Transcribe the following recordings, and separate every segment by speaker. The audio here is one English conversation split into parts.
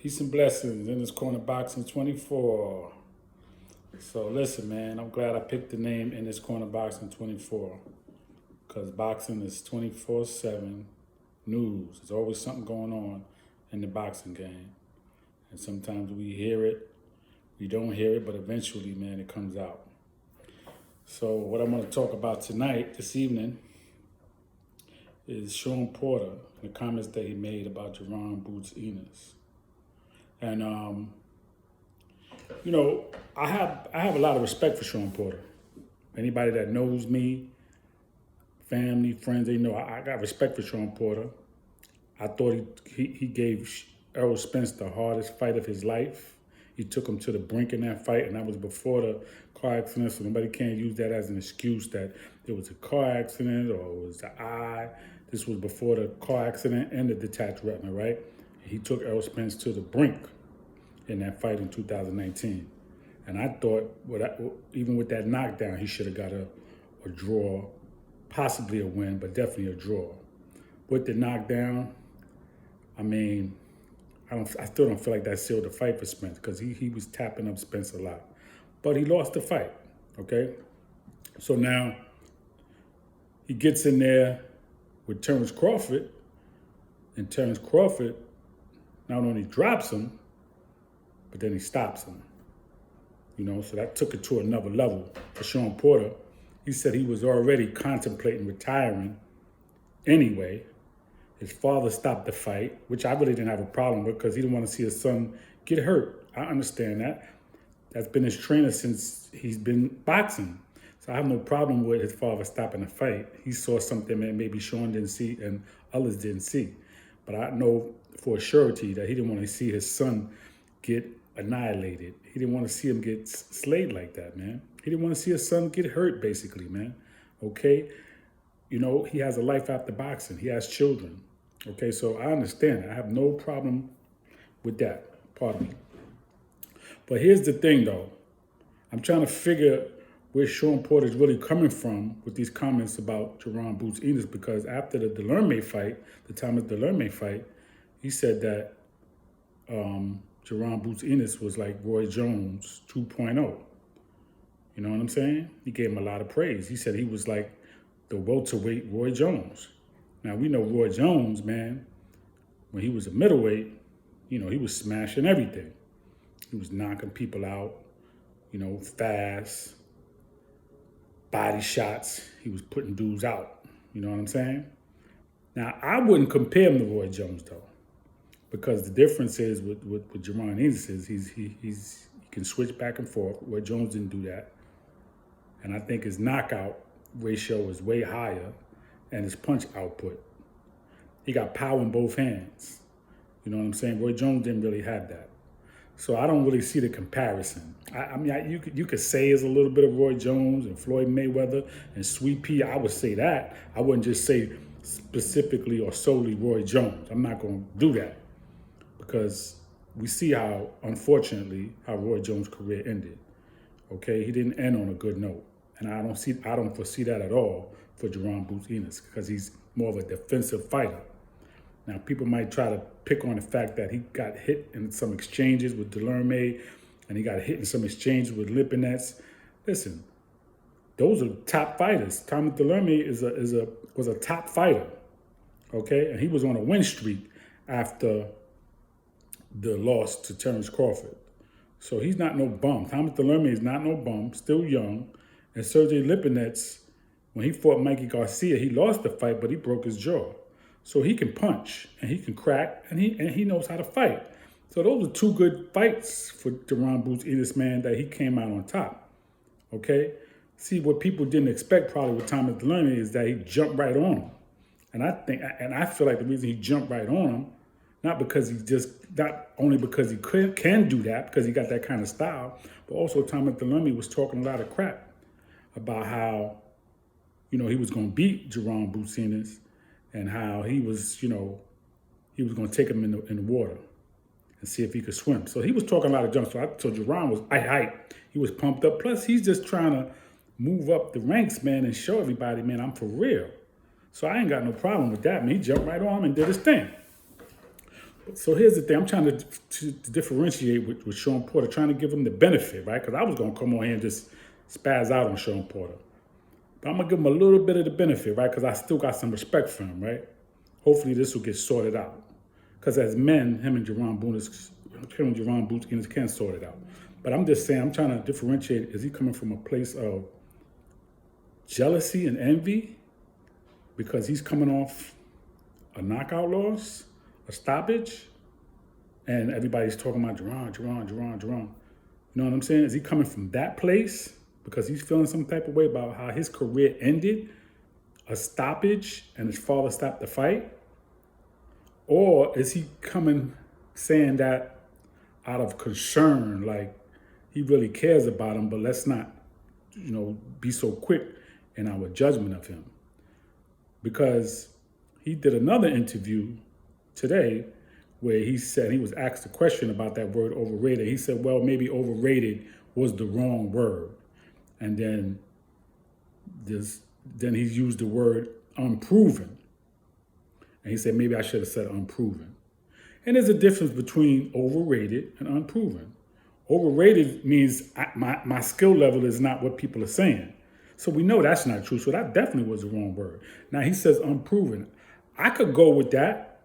Speaker 1: Peace and blessings in this corner boxing 24. So listen, man, I'm glad I picked the name in this corner boxing 24 because boxing is 24/7 news. There's always something going on in the boxing game. And sometimes we hear it, we don't hear it, but eventually, man, it comes out. So what I'm going to talk about tonight, this evening, is Shawn Porter and the comments that he made about Jaron Boots Ennis. And I have a lot of respect for Shawn Porter. Anybody that knows me, family, friends, they know I got respect for Shawn Porter. I thought he gave Errol Spence the hardest fight of his life. He took him to the brink in that fight, and that was before the car accident, so nobody can't use that as an excuse that it was a car accident or it was the eye. This was before the car accident and the detached retina, right? He took Errol Spence to the brink in that fight in 2019. And I thought, even with that knockdown, he should have got a draw, possibly a win, but definitely a draw. With the knockdown, I still don't feel like that sealed the fight for Spence because he was tapping up Spence a lot. But he lost the fight, okay? So now he gets in there with Terrence Crawford, and Terrence Crawford not only drops him, but then he stops him. So that took it to another level for Shawn Porter. He said he was already contemplating retiring anyway. His father stopped the fight, which I really didn't have a problem with because he didn't want to see his son get hurt. I understand that. That's been his trainer since he's been boxing. So I have no problem with his father stopping the fight. He saw something that maybe Shawn didn't see and others didn't see. But I know for a surety that he didn't want to see his son get annihilated. He didn't want to see him get slayed like that, man. He didn't want to see his son get hurt, basically, man. Okay? He has a life after boxing. He has children. Okay, so I understand. I have no problem with that. Pardon me. But here's the thing, though. I'm trying to figure where Shawn Porter is really coming from with these comments about Jaron Boots Ennis, because after the Delerme fight, the Thomas Delerme fight, he said that Jaron Boots Ennis was like Roy Jones 2.0. You know what I'm saying? He gave him a lot of praise. He said he was like the welterweight Roy Jones. Now, we know Roy Jones, man, when he was a middleweight, he was smashing everything. He was knocking people out, fast, body shots. He was putting dudes out. You know what I'm saying? Now, I wouldn't compare him to Roy Jones, though, because the difference is with Jaron Ennis is he can switch back and forth. Roy Jones didn't do that. And I think his knockout ratio is way higher and his punch output. He got power in both hands. You know what I'm saying? Roy Jones didn't really have that. So I don't really see the comparison. You could say it's a little bit of Roy Jones and Floyd Mayweather and Sweet Pea. I would say that. I wouldn't just say specifically or solely Roy Jones. I'm not going to do that because we see how, unfortunately, how Roy Jones' career ended. Okay, he didn't end on a good note, and I don't foresee that at all for Jaron Boots Ennis because he's more of a defensive fighter. Now, people might try to pick on the fact that he got hit in some exchanges with Delerme and he got hit in some exchanges with Lipinets. Listen, those are top fighters. Thomas Delerme was a top fighter, okay? And he was on a win streak after the loss to Terrence Crawford. So he's not no bum. Thomas Delerme is not no bum, still young. And Sergey Lipinets, when he fought Mikey Garcia, he lost the fight, but he broke his jaw. So he can punch and he can crack and he knows how to fight. So those are two good fights for Jaron Boots Ennis, man, that he came out on top. Okay? See, what people didn't expect probably with Thomas Delerme is that he jumped right on him. And I feel like the reason he jumped right on him, not only because he can do that, because he got that kind of style, but also Thomas Delerme was talking a lot of crap about how, he was going to beat Jaron Boots Ennis and how he was going to take him in the water and see if he could swim. So he was talking a lot of junk. So Jaron was hype. He was pumped up. Plus, he's just trying to move up the ranks, man, and show everybody, man, I'm for real. So I ain't got no problem with that, man. He jumped right on him and did his thing. So here's the thing. I'm trying to differentiate with Shawn Porter, trying to give him the benefit, right? Because I was going to come on here and just spaz out on Shawn Porter. But I'm going to give him a little bit of the benefit, right? Because I still got some respect for him, right? Hopefully this will get sorted out. Because as men, him and Jaron Boots Ennis can sort it out. But I'm just saying, I'm trying to differentiate. Is he coming from a place of jealousy and envy? Because he's coming off a knockout loss, a stoppage, and everybody's talking about Jaron. You know what I'm saying? Is he coming from that place because he's feeling some type of way about how his career ended, a stoppage, and his father stopped the fight? Or is he coming saying that out of concern, like he really cares about him, but let's not, be so quick in our judgment of him? Because he did another interview today where he said, he was asked a question about that word overrated. He said, well, maybe overrated was the wrong word. And then he used the word unproven. And he said, maybe I should have said unproven. And there's a difference between overrated and unproven. Overrated means my skill level is not what people are saying. So we know that's not true. So that definitely was the wrong word. Now he says unproven. I could go with that.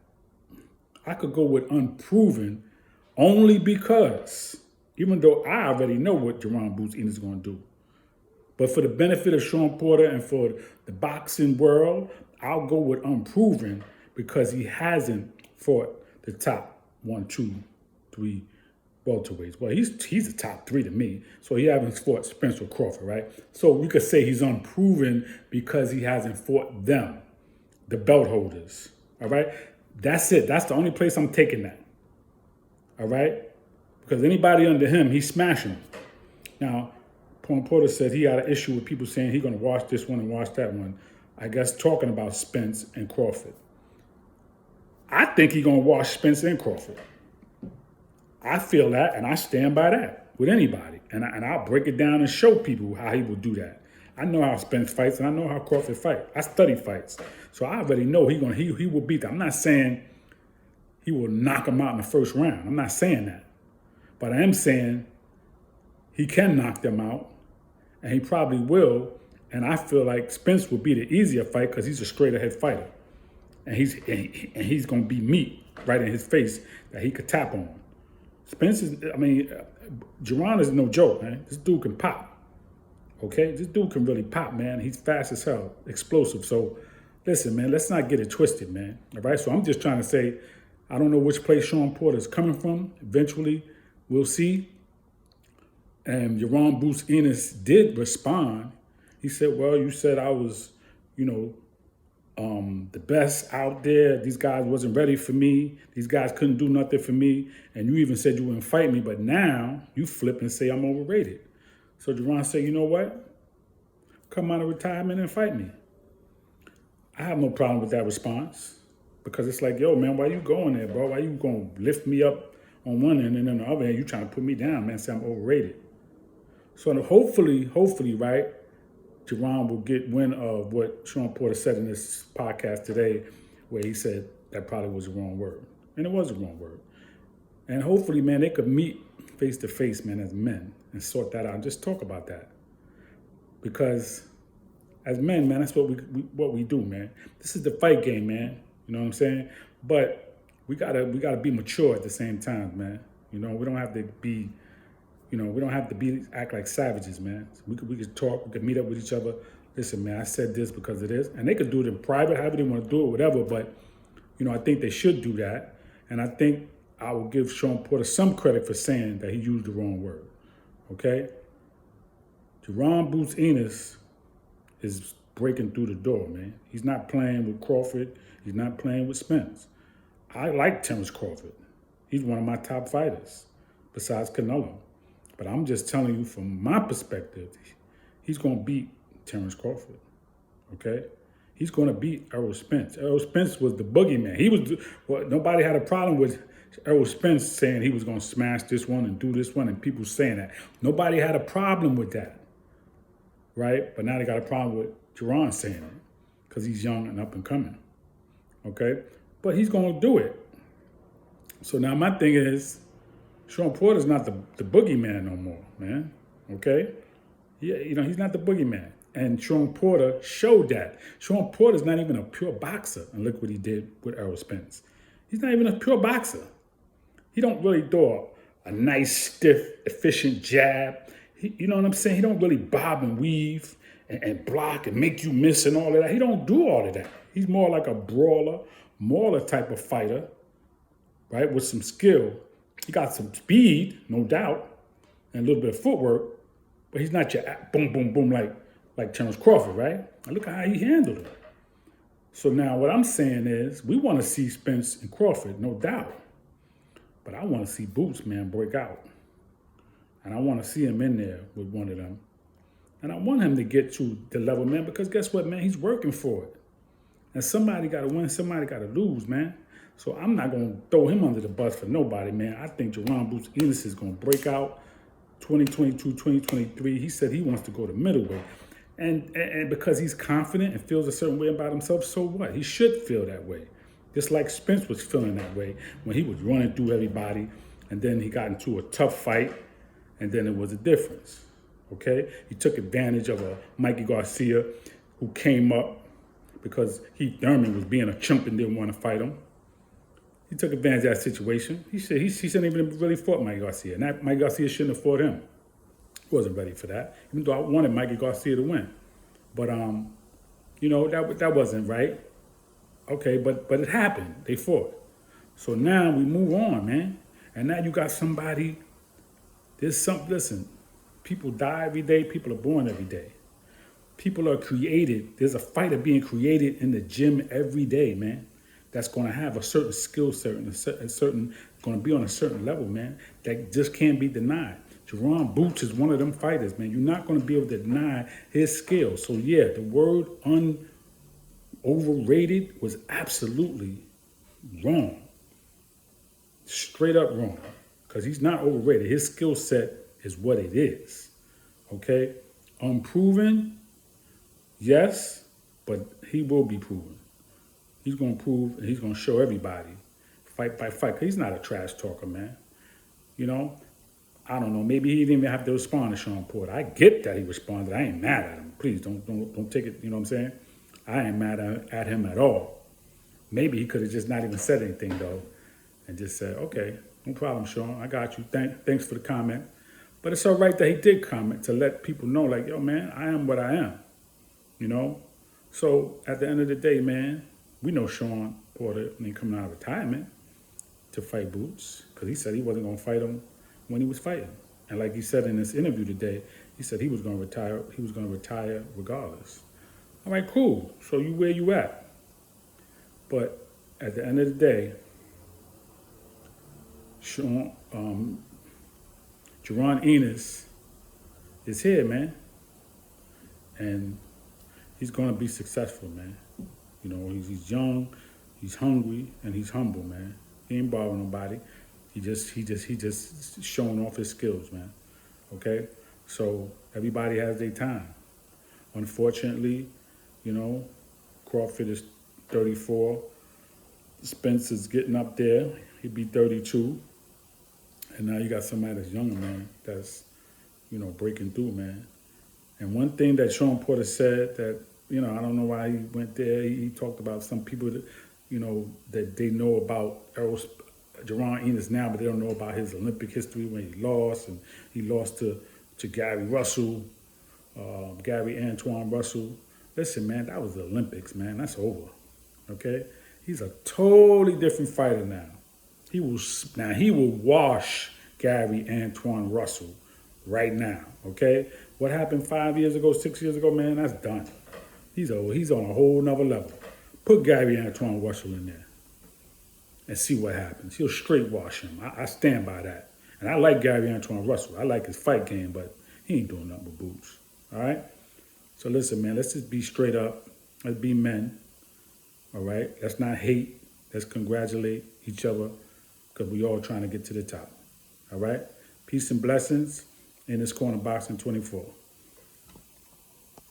Speaker 1: I could go with unproven only because, even though I already know what Jaron Boots Ennis is going to do. But for the benefit of Shawn Porter and for the boxing world, I'll go with unproven because he hasn't fought the top 1, 2, 3 welterweights. Well, he's the top 3 to me. So he hasn't fought Spencer Crawford, right? So we could say he's unproven because he hasn't fought them, the belt holders, all right? That's it. That's the only place I'm taking that, all right? Because anybody under him, he's smashing them. Now, Shawn Porter said he had an issue with people saying he's going to watch this one and watch that one. I guess talking about Spence and Crawford. I think he's going to watch Spence and Crawford. I feel that, and I stand by that with anybody. And I'll break it down and show people how he will do that. I know how Spence fights, and I know how Crawford fights. I study fights. So I already know he will beat them. I'm not saying he will knock him out in the first round. I'm not saying that. But I am saying he can knock them out, and he probably will. And I feel like Spence will be the easier fight because he's a straight ahead fighter. And he's going to be meat right in his face that he could tap on. Spence Jaron is no joke, man. This dude can pop. Okay? This dude can really pop, man. He's fast as hell, explosive. So, listen, man, let's not get it twisted, man. All right? So I'm just trying to say, I don't know which place Shawn Porter is coming from. Eventually, we'll see. And Jaron Boots Ennis did respond. He said, well, you said I was, the best out there. These guys wasn't ready for me. These guys couldn't do nothing for me. And you even said you wouldn't fight me, but now you flip and say I'm overrated. So Jaron said, you know what? Come out of retirement and fight me. I have no problem with that response because it's like, yo, man, why you going there, bro? Why you going to lift me up on one end and then on the other end, you trying to put me down, man, say I'm overrated. So hopefully, right, Jaron will get wind of what Shawn Porter said in this podcast today, where he said that probably was the wrong word. And it was the wrong word. And hopefully, man, they could meet face to face, man, as men and sort that out and just talk about that. Because as men, man, that's what we do, man. This is the fight game, man. You know what I'm saying? But we gotta be mature at the same time, man. We don't have to be act like savages, man. We could talk, we could meet up with each other. Listen, man, I said this because of this. And they could do it in private, however they want to do it, whatever. But, I think they should do that. And I think I will give Shawn Porter some credit for saying that he used the wrong word. Okay? Jaron Boots Ennis is breaking through the door, man. He's not playing with Crawford. He's not playing with Spence. I like Terrence Crawford. He's one of my top fighters, besides Canelo. But I'm just telling you from my perspective, he's going to beat Terrence Crawford, okay? He's going to beat Errol Spence. Errol Spence was the boogeyman. Nobody had a problem with Errol Spence saying he was going to smash this one and do this one and people saying that. Nobody had a problem with that, right? But now they got a problem with Jaron saying it because he's young and up and coming, okay? But he's going to do it. So now my thing is, Shawn Porter's not the boogeyman no more, man. Okay? Yeah, he's not the boogeyman. And Shawn Porter showed that. Shawn Porter's not even a pure boxer. And look what he did with Errol Spence. He's not even a pure boxer. He don't really throw a nice, stiff, efficient jab. You know what I'm saying? He don't really bob and weave and block and make you miss and all of that. He don't do all of that. He's more like a brawler, mauler type of fighter, right, with some skill. He got some speed, no doubt, and a little bit of footwork, but he's not your boom, boom, boom like Terence Crawford, right? And look at how he handled it. So now what I'm saying is we want to see Spence and Crawford, no doubt. But I want to see Boots, man, break out. And I want to see him in there with one of them. And I want him to get to the level, man, because guess what, man? He's working for it. And somebody got to win, somebody got to lose, man. So I'm not going to throw him under the bus for nobody, man. I think Jaron Boots Ennis is going to break out 2022, 2023. He said he wants to go to middleweight. And because he's confident and feels a certain way about himself, so what? He should feel that way. Just like Spence was feeling that way when he was running through everybody, and then he got into a tough fight, and then it was a difference, okay? He took advantage of a Mikey Garcia who came up because Heath Thurman was being a chump and didn't want to fight him. He took advantage of that situation. He shouldn't even really fought Mikey Garcia, and that Mikey Garcia shouldn't have fought him. He wasn't ready for that, even though I wanted Mikey Garcia to win. But, that wasn't right. Okay, but it happened. They fought. So now we move on, man. And now you got somebody, listen, people die every day, people are born every day. People are created. There's a fighter being created in the gym every day, man. That's going to have a certain skill set and going to be on a certain level, man, that just can't be denied. Jaron Boots is one of them fighters, man. You're not going to be able to deny his skill. So, yeah, the word overrated was absolutely wrong. Straight up wrong. Because he's not overrated. His skill set is what it is. Okay? Unproven, yes, but he will be proven. He's going to prove and he's going to show everybody fight by fight. Because he's not a trash talker, man. I don't know. Maybe he didn't even have to respond to Shawn Porter. I get that he responded. I ain't mad at him. Please don't take it. You know what I'm saying? I ain't mad at him at all. Maybe he could have just not even said anything though, and just said, "Okay, no problem, Shawn. I got you. Thanks for the comment." But it's all right that he did comment to let people know, like, "Yo, man, I am what I am." So at the end of the day, man, we know Shawn Porter ain't coming out of retirement to fight Boots because he said he wasn't gonna fight him when he was fighting. And like he said in this interview today, he said he was going to retire. He was going to retire regardless. All right, cool. So where you at? But at the end of the day, Jaron Ennis is here, man. And he's going to be successful, man. He's young, he's hungry, and he's humble, man. He ain't bothering nobody. He just showing off his skills, man. Okay? So everybody has their time. Unfortunately, Crawford is 34. Spence is getting up there. He'd be 32. And now you got somebody that's younger, man, that's, breaking through, man. And one thing that Shawn Porter said that, I don't know why he went there. He talked about some people that, that they know about Jaron Ennis now, but they don't know about his Olympic history when he lost, and he lost to Gary Russell, Gary Antoine Russell. Listen, man, that was the Olympics, man. That's over, okay? He's a totally different fighter now. He will wash Gary Antoine Russell right now, okay? What happened 5 years ago, 6 years ago, man, that's done. He's on a whole nother level. Put Gary Antoine Russell in there and see what happens. He'll straight wash him. I stand by that. And I like Gary Antoine Russell. I like his fight game, but he ain't doing nothing with Boots. All right? So listen, man, let's just be straight up. Let's be men. All right? Let's not hate. Let's congratulate each other because we all trying to get to the top. All right? Peace and blessings in this corner boxing 24.